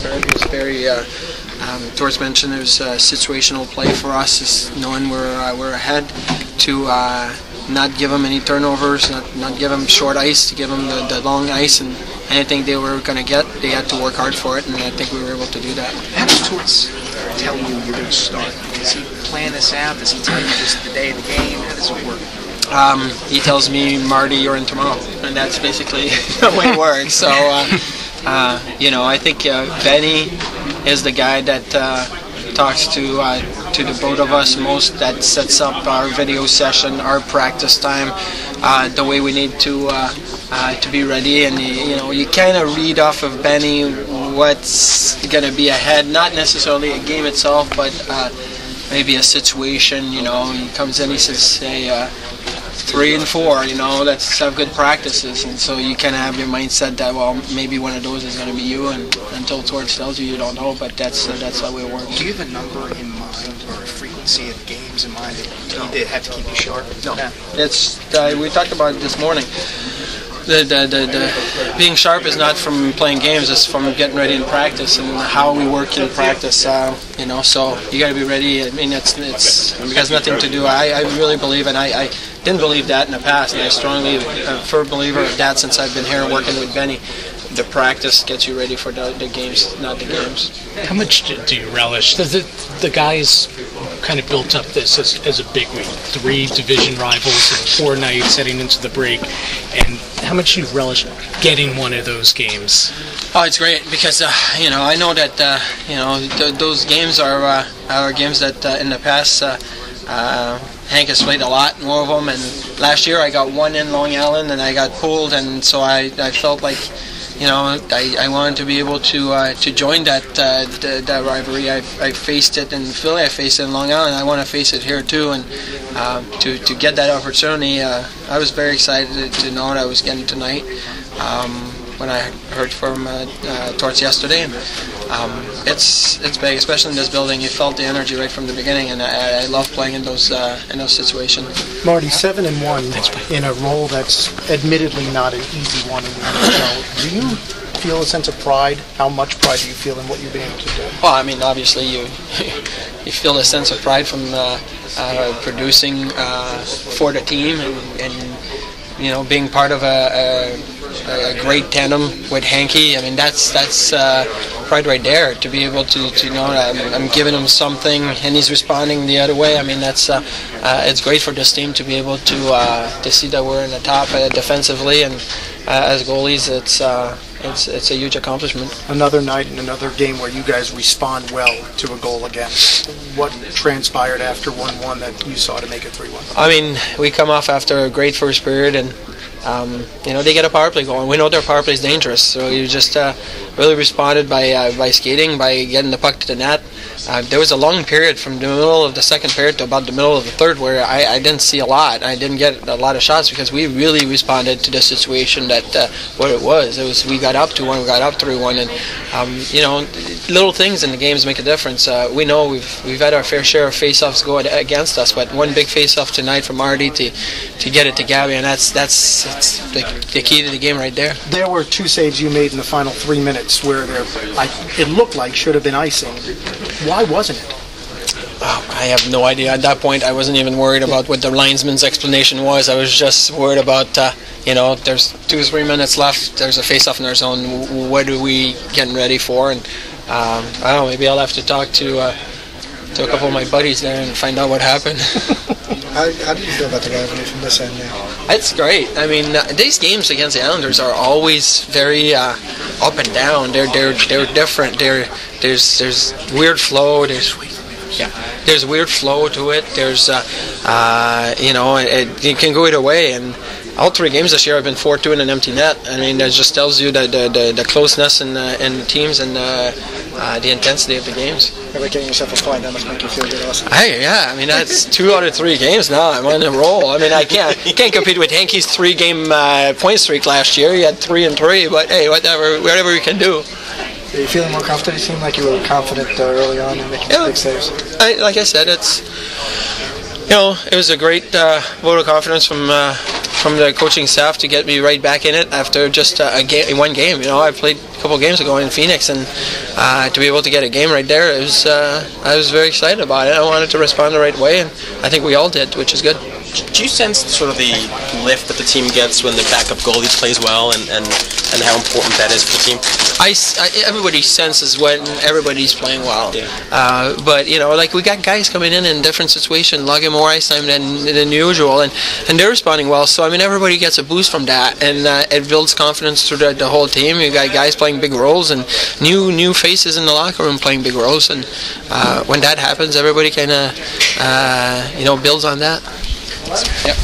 It was very, Torts mentioned it was situational play for us, is knowing we're ahead, to not give them any turnovers, not give them short ice, to give them the long ice, and anything they were going to get, they had to work hard for it, and I think we were able to do that. How does Torts tell you you're going to start? Does he plan this out? Does he tell you just the day of the game? How does it work? He tells me, Marty, you're in tomorrow, and that's basically the way it works. So, I think Benny is the guy that talks to the both of us most, that sets up our video session, our practice time, the way we need to be ready, and you kind of read off of Benny what's going to be ahead, not necessarily a game itself, but maybe a situation. He comes in, he says, hey, 3 and 4, let's have good practices, and so you kind of have your mindset that, well, maybe one of those is going to be you, and until Torts tells you don't know, but that's how it works. Do you have a number in mind or a frequency of games in mind that you have to keep you sharp? No. It's we talked about it this morning. The being sharp is not from playing games; it's from getting ready in practice and how we work in practice. So you got to be ready. I mean, it has nothing to do. I really believe, and I didn't believe that in the past, and I strongly am a firm believer of that since I've been here working with Benny. The practice gets you ready for the games, not the games. How much do you relish? The guys kind of built up this as a big week. 3 division rivals in 4 nights heading into the break. And how much do you relish getting one of those games? Oh, it's great because, I know that, those games are games that in the past Hank has played a lot more of them. And last year I got 1 in Long Island and I got pulled, and so I felt like, I wanted to be able to join that rivalry. I faced it in Philly, I faced it in Long Island, I want to face it here too, and to get that opportunity, I was very excited to know what I was getting tonight when I heard from Torts yesterday. And it's big, especially in this building. You felt the energy right from the beginning, and I love playing in those situations. Marty, 7-1 in a role that's admittedly not an easy one in the NHL. Do you feel a sense of pride? How much pride do you feel in what you've been able to do? Well, I mean, obviously you feel a sense of pride from producing for the team, and being part of a great tandem with Hanky. I mean, that's pride right there, to be able to know that I'm giving him something and he's responding the other way. I mean, that's it's great for this team to be able to see that we're in the top defensively, and as goalies, it's a huge accomplishment. Another night and another game where you guys respond well to a goal again. What transpired after 1-1 that you saw to make it 3-1? I mean, we come off after a great first period, and they get a power play going. We know their power play is dangerous, so you just really responded by skating, by getting the puck to the net. There was a long period from the middle of the second period to about the middle of the third where I didn't see a lot. I didn't get a lot of shots because we really responded to the situation that what it was. We got up 2-1, we got up 3-1, and little things in the games make a difference. We know we've had our fair share of face-offs go against us, but one big face-off tonight from Marty to get it to Gabby, and that's the key to the game right there. There were 2 saves you made in the final 3 minutes where it looked like should have been icing. Why wasn't it? I have no idea. At that point, I wasn't even worried about what the linesman's explanation was. I was just worried about, there's 2-3 minutes left. There's a face-off in our zone. What are we getting ready for? And I don't know. Maybe I'll have to talk to a couple of my buddies there and find out what happened. How do you feel about the rivalry from this end now? It's great. I mean, these games against the Islanders are always very up and down. They're different. There's weird flow. There's weird flow to it. There's it can go either way. And all 3 games this year have been 4-2 in an empty net. I mean, that just tells you the closeness in the teams and the intensity of the games. Ever getting yourself a point, that must make you feel good also. Hey, yeah, I mean, that's 2 out of 3 games now. I'm on a roll. I mean, I can't compete with Hanky's 3-game point streak last year. He had 3 and 3, but hey, whatever we can do. Are you feeling more confident? You seemed like you were confident early on in making big saves. Like I said, it was a great vote of confidence from from the coaching staff to get me right back in it after just one game. I played a couple games ago in Phoenix, and to be able to get a game right there, I was very excited about it. I wanted to respond the right way, and I think we all did, which is good. Do you sense sort of the lift that the team gets when the backup goalie plays well, and how important that is for the team? Everybody senses when everybody's playing well. Yeah. But like we got guys coming in different situations, logging more ice time than usual, and they're responding well. So I mean, everybody gets a boost from that, and it builds confidence through the whole team. You got guys playing big roles and new faces in the locker room playing big roles, and when that happens, everybody kind of builds on that. Yep.